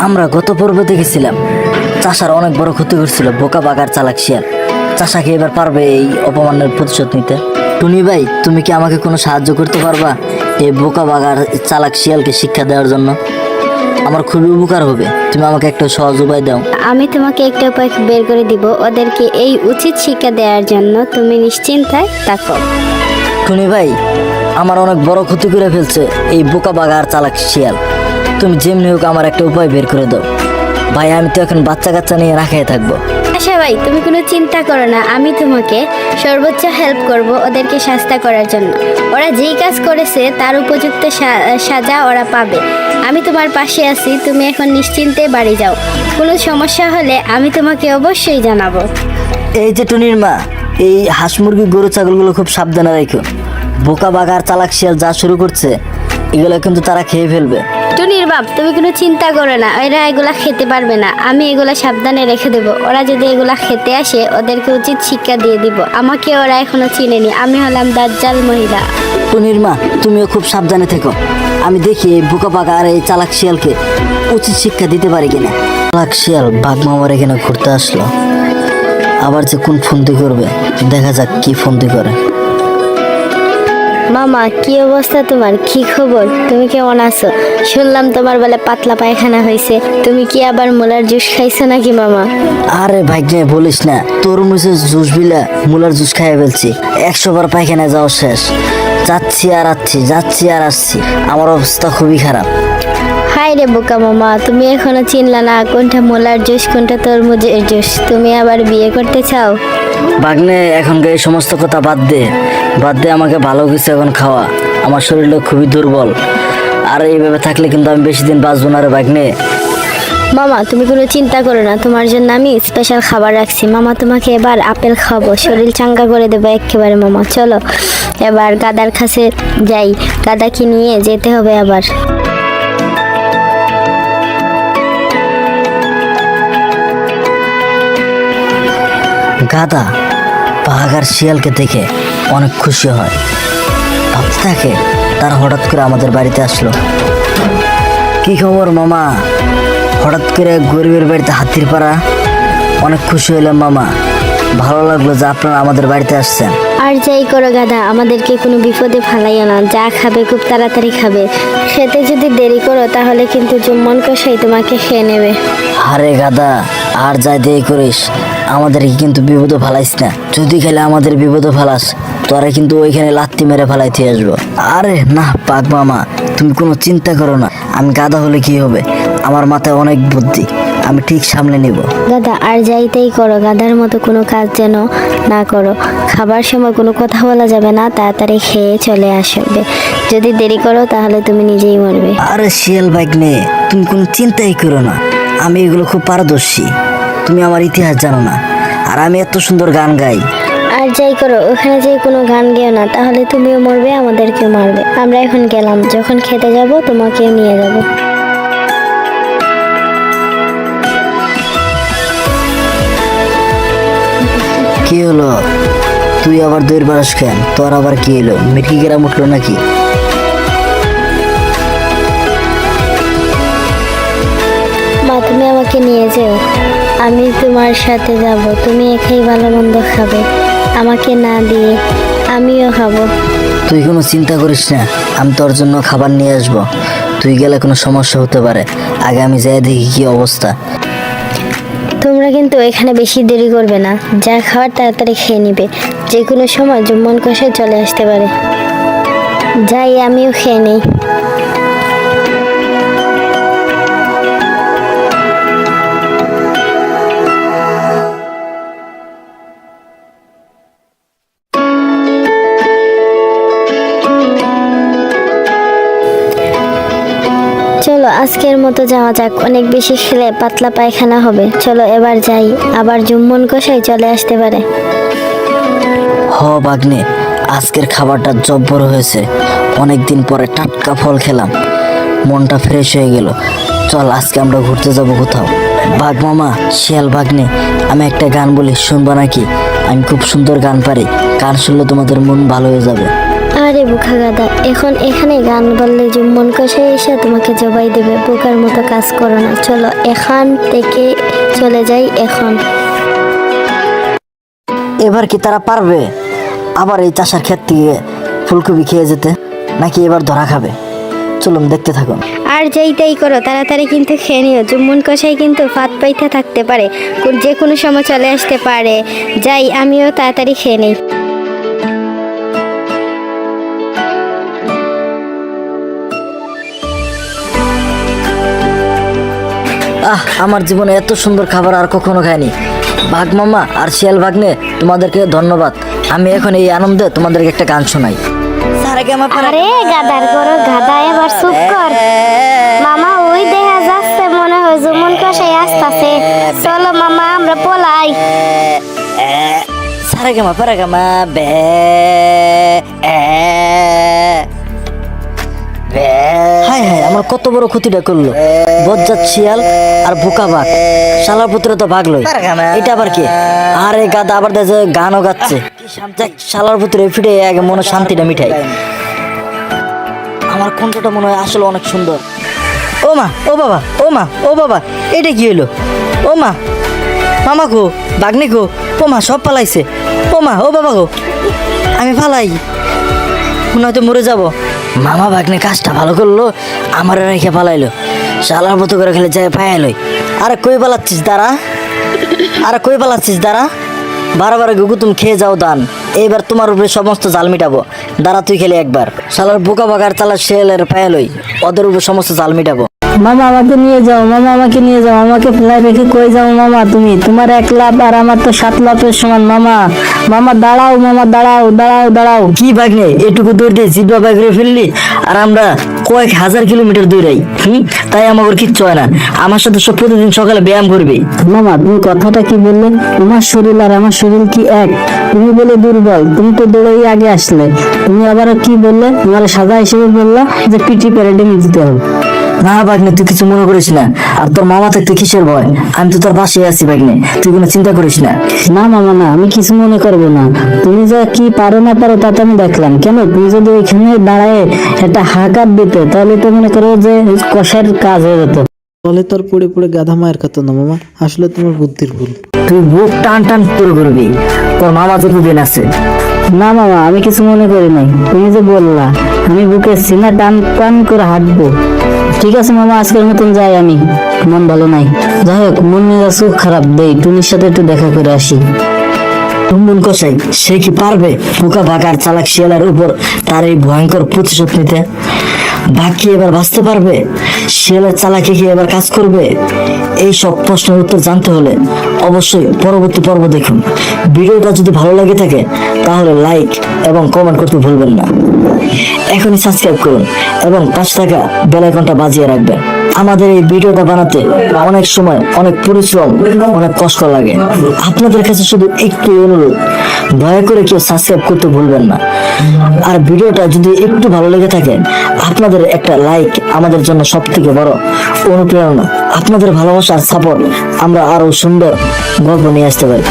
আমরা গত পর্বে দেখেছিলাম চাষার অনেক বড় ক্ষতি করছিল বোকা বাগার চালাক শিয়াল। চাষাকে এবার পারবে এই অপমানের প্রতিশোধ নিতে? টুনি ভাই, তুমি কি আমাকে কোনো সাহায্য করতে পারবা এই বোকা বাগার চালাক শিয়ালকে শিক্ষা দেওয়ার জন্য? আমার খুবই উপকার হবে, তুমি আমাকে একটা সহজ উপায় দাও। আমি তোমাকে একটা উপায় বের করে দিব ওদেরকে এই উচিত শিক্ষা দেওয়ার জন্য। তুমি নিশ্চিন্তায় থাকো। টুনি ভাই, আমার অনেক বড় ক্ষতি করে ফেলছে এই বোকা বাগার চালাক শিয়াল। তুমি যেমনি হোক আমার একটা উপায় বের করে দাও ভাই। আমি তো এখন বাচ্চা কাচ্চা নিয়ে না খেয়ে থাকবো। আশা ভাই, তুমি কোনো চিন্তা করো না, আমি তোমাকে সর্বোচ্চ হেল্প করব ওদেরকে শাস্তি করার জন্য। ওরা যেই কাজ করেছে তার উপযুক্ত সাজা ওরা পাবে। আমি তোমার পাশে আছি, তুমি এখন নিশ্চিন্তে বাড়ি যাও। কোনো সমস্যা হলে আমি তোমাকে অবশ্যই জানাবো। এই যে টুনির মা, এই হাঁস মুরগি গরু ছাগলগুলো খুব সাবধানে রাখো। বোকা বাগার চালাক শিয়াল যা শুরু করছে এগুলো কিন্তু তারা খেয়ে ফেলবে। টুনির বাপ, তুমি কোনো চিন্তা করো না, এরা এগুলা খেতে পারবে না। আমি এগুলা সাবধানে রেখে দেবো। ওরা যদি এগুলা খেতে আসে ওদেরকে উচিত শিক্ষা দিয়ে দিব। আমাকে ওরা এখনো চিনেনি, আমি হলাম দাজ্জাল মহিলা। টুনির মা, তুমিও খুব সাবধানে থেকো। আমি দেখি এই বোকা বাগা আর এই চালাক শিয়ালকে উচিত শিক্ষা দিতে পারি কিনা। চালাক শিয়াল বাঘ মামার এখানে ঘুরতে আসলো, আবার যে কোন ফন্দি করবে দেখা যাক কি ফন্দি করে। মামা, কি অবস্থা তোমার? কি খবর? তুমি কেমন আছো? শুনলাম তোমার বেলা পাতলা পায়খানা হয়েছে। তুমি কি আবার মুলার জুস খাইছো নাকি মামা? আরে ভাগ্নে বলিস না, তরমুজের জুস বিলা মুলার জুস খাইয়ে ফেলছি। 100 বার পায়খানা যাওয়া শেষ। যাচ্ছি আর আসছি, যাচ্ছি আর আসছি, আমার অবস্থা খুবই খারাপ। হাই রে বোকা মামা, তুমি এখনো চিনলা না কোনটা মুলার জুস কোনটা তরমুজের জুস? তুমি আবার বিয়ে করতে চাও? ভাগ্নে, এখনকার এই সমস্ত কথা বাদ দে, বাদ দে। আমাকে ভালো কিছু এখন খাওয়া। আমার শরীরটা খুবই দুর্বল, আর এইভাবে থাকলে কিন্তু আমি বেশি দিন বাঁচবো না রে ভাগ্নে। মামা, তুমি কোনো চিন্তা করো না, তোমার জন্য আমি স্পেশাল খাবার রাখছি। মামা, তোমাকে এবার আপেল খাবো, শরীর চাঙ্গা করে দেবো একেবারে। মামা চলো এবার গাদার কাছে যাই, গাদাকে নিয়ে যেতে হবে আবার। গাদা বাঘ আর শিয়ালকে দেখে অনেক খুশি হয়। ভাবতে থাকে তারা হঠাৎ করে আমাদের বাড়িতে আসলো। কি খবর মামা? হঠাৎ করে গরিবের বাড়িতে হাতির পাড়া। অনেক খুশি হইলাম মামা, ভালো লাগলো যে আপনারা আমাদের বাড়িতে আসছেন। আর যাই করো গাদা, আমাদেরকে কোনো বিপদে ফালাইও না। যা খাবে খুব তাড়াতাড়ি খাবে। খেতে যদি দেরি করো তাহলে কিন্তু জুম্মন কষাই তোমাকে খেয়ে নেবে। আরে গাদা, আর যাই দেরি করিস আমাদেরকে কিন্তু বিপদে ফালাইস না। যদি খেলে আমাদের বিপদে ফালাস তোরা কিন্তু ওইখানে লাত্তি মেরে ফালাইতে আসবো। আরে না পাক মামা, তুমি কোনো চিন্তা করো না। আমি গাদা হলে কি হবে, আমার মাথায় অনেক বুদ্ধি, আমি ঠিক সামলে নিব। দাদা আর যাইতেই করো, গাদার মতো কোনো কাজ যেন না করো। খাবার সময় কোনো কথা বলা যাবে না, তাড়াতাড়ি খেয়ে চলে আসবে। যদি দেরি করো তাহলে তুমি নিজেই মরবে। আরে শিয়াল বাইক নে, তুমি কোনো চিন্তাই করো না, আমি এগুলো খুব পারদর্শী। তুমি আমার ইতিহাস জানো না, আর আমি এত সুন্দর গান গাই। আর যাই করো, ওখানে যে কোনো গান গেও না, তাহলে তুমিও মরবে, আমাদেরকেও মারবে। আমরা এখন গেলাম, যখন খেতে যাব তোমাকেও নিয়ে যাব। কি হলো, তুই আবার দৌড় বাড়াস কেন? তোর আবার কি হলো, মিটকি গ্রাম উঠলো নাকি? মা, তুমি আমাকে নিয়ে যেও, আমি তোমার সাথে যাব। তুমি একাই ভালো মন্দ খাবে, আমাকে না দিয়ে আমিও খাবো। তুই কোনো চিন্তা করিস না, আমি তোর জন্য খাবার নিয়ে আসবো। তুই গেলে কোনো সমস্যা হতে পারে, আগে আমি যাই দেখি কি অবস্থা। তোমরা কিন্তু এখানে বেশি দেরি করবে না, যা খাওয়ার তাড়াতাড়ি খেয়ে নিবে। যে কোনো সময় জুম্মন কষাই চলে আসতে পারে। যাই, আমিও খেয়ে নেই। চলো আজকের মতো যাওয়া যাক, অনেক বেশি খেলে পাতলা পায়খানা হবে। চলো এবার যাই, আবার জুম্মন কষাই চলে আসতে পারে। হ বাগ্নে, আজকের খাবারটা জব্বর হয়েছে। অনেকদিন পরে টাটকা ফল খেলাম, মনটা ফ্রেশ হয়ে গেল। চল আজকে আমরা ঘুরতে যাব কোথাও। বাঘ মামা, শিয়াল বাগ্নে, আমি একটা গান বলি, শুনবা নাকি? আমি খুব সুন্দর গান পারি, গান শুনলে তোমাদের মন ভালো হয়ে যাবে। আরে বোকা গাদা, এখন এখানে গান বললে জুম্মন কষাই এসে তোমাকে জবাই দেবে। বোকার মতো কাজ করো না, চলো এখান থেকে চলে যাই এখন। এবার কি তারা পারবে আবার এই চাষার ক্ষেত থেকে ফুলকপি খেয়ে যেতে, নাকি এবার ধরা খাবে? চলুন দেখতে থাকুন। আর যেইটাই করো তাড়াতাড়ি কিন্তু খেয়ে নিও, জুম্মন কষাই কিন্তু ফাঁদ পাইতে থাকতে পারে, যে কোনো সময় চলে আসতে পারে। যাই, আমিও তাড়াতাড়ি খেয়ে নেই। আমার জীবনে এত সুন্দর খাবার আর কখনো খাইনি। বাঘ মামা আর শিয়াল ভাগ্নে, তোমাদেরকে ধন্যবাদ। আমি এখন এই আনন্দে তোমাদেরকে একটা গান শোনাই। আরে গাদার করো গাদা, এবার চুপ কর। মামা ওই দেখা যাচ্ছে, মনে হয় জুম্মন কষাই আসতেছে। চলো মামা আমরা পলাই। সারে গামা পারা গামা বে হাই হাই, আমার কত বড় ক্ষতিটা করলো বজ্জাত শিয়াল আর বোকা বাঘ। শালার পুত্রে তো ভাগলই, এটা আবার কি? আরে গাদা আবার দেখে গানও গাচ্ছে। যাক, শালার পুত্রে ফিরে আগে মনে শান্তিটা মিঠাই। আমার কণ্ঠটা মনে হয় আসলে অনেক সুন্দর। ও মা, ও বাবা, ও মা, ও বাবা, এটা কি হলো? ও মা, মামা গো, বাগনি গো, ও মা সব পালাইছে। ও মা, ও বাবা গো, আমি পালাই, মনে হয়তো মরে যাব। মামা ভাগ্নে কাজটা ভালো করলো, আমার রেখে পালাইলো। শালার মতো করে খেলে যায় পায়ালই। আরে কই পালাচ্ছিস দাঁড়া, আরে কই পালাচ্ছিস দাঁড়া। বারবার গুগু তুমি খেয়ে যাও দান, এইবার তোমার উপরে সমস্ত জাল মিটাবো। দাঁড়া তুই খেলে একবার। শালার বোকা বাগার চালা শেলের পায়ালই, ওদের উপরে সমস্ত জাল মিটাবো। মামা আমাকে নিয়ে যাও, মামা আমাকে নিয়ে যাও, আমাকে ফেলাই রেখে কই যাও মামা তুমি? তোমার 1 লাফ আর আমার তো 7 লাফের সমান। মামা, মামা দাঁড়াও, মামা দাঁড়াও, দাঁড়াও, দাঁড়াও। কি ভাগ্নে, এটুকু দৌড় দিয়ে জিব্বা বাই করে ফেললি, আর আমরা কয়েক হাজার কিলোমিটার দৌড়াই। তাই আমার কিচ্ছু হয় না। আমার সাথে সব প্রতিদিন সকালে ব্যায়াম করবি। মামা তুমি কথাটা কি বললে? তোমার শরীর আর আমার শরীর কি এক? তুমি বলে দুর্বল, তুমি তো দৌড়াই আগে আসলে। তুমি আবার কি বললে? তোমার সাজা হিসেবে বললা যে পিটি প্যারেডে দিতে হবে। না ভাগ্নে, তুই কিছু মনে করিস না। আর তোর মামা থাকতে কিসের ভয়? আমি তো তোর পাশে আছি ভাগ্নে, তুই কোনো চিন্তা করিস না। না মামা না, আমি কিছু মনে করবো না। তুমি যা কি পারো না পারো তা তো আমি দেখলাম। কেন তুমি যদি ওইখানে দাঁড়ায় একটা হাকার দিতে, তাহলে তো মনে করো যে কষার কাজ হয়ে যেত। বলে তোর পড়ে পড়ে গাধা মায়ের খাতো না মামা, আসলে তোমার বুদ্ধির ভুল। তুই বুক টান টান করে করবি, তোর মামা যতদিন আছে। না মামা, আমি কিছু মনে করি নাই। তুমি যে বললা আমি বুকে সিনা টান টান করে হাঁটবো। ঠিক আছে মামা, আজকের মতন যাই, আমি মন ভালো নাই। যাই হোক, মন মেজাজ খুব খারাপ, দেই টুনির সাথে একটু দেখা করে আসি। জুম্মন কষাই সে কি পারবে বোকা বাঘার চালাক শিয়ালের উপর তার এই ভয়ঙ্কর প্রতিশোধ নিতে? বাঘ কি এবার বাঁচতে পারবে? শিয়ালের চালাকি কি এবার কাজ করবে? এই সব প্রশ্নের উত্তর জানতে হলে অবশ্যই পরবর্তী পর্ব দেখুন। ভিডিওটা যদি ভালো লাগে থাকে তাহলে লাইক এবং কমেন্ট করতে ভুলবেন না। এখনই সাবস্ক্রাইব করুন এবং পাশে থাকা বেল আইকনটা বাজিয়ে রাখবেন। আমাদের এই ভিডিওটা বানাতে অনেক সময়, অনেক পরিশ্রম, অনেক কষ্ট লাগে। আপনাদের কাছে শুধু একটু অনুরোধ, দয়া করে কেউ সাবস্ক্রাইব করতে ভুলবেন না। আর ভিডিওটা যদি একটু ভালো লেগে থাকে, আপনাদের একটা লাইক আমাদের জন্য সব থেকে বড় অনুপ্রেরণা। আপনাদের ভালোবাসা আর সাপোর্ট আমরা আরো সুন্দর গল্প নিয়ে আসতে পারি।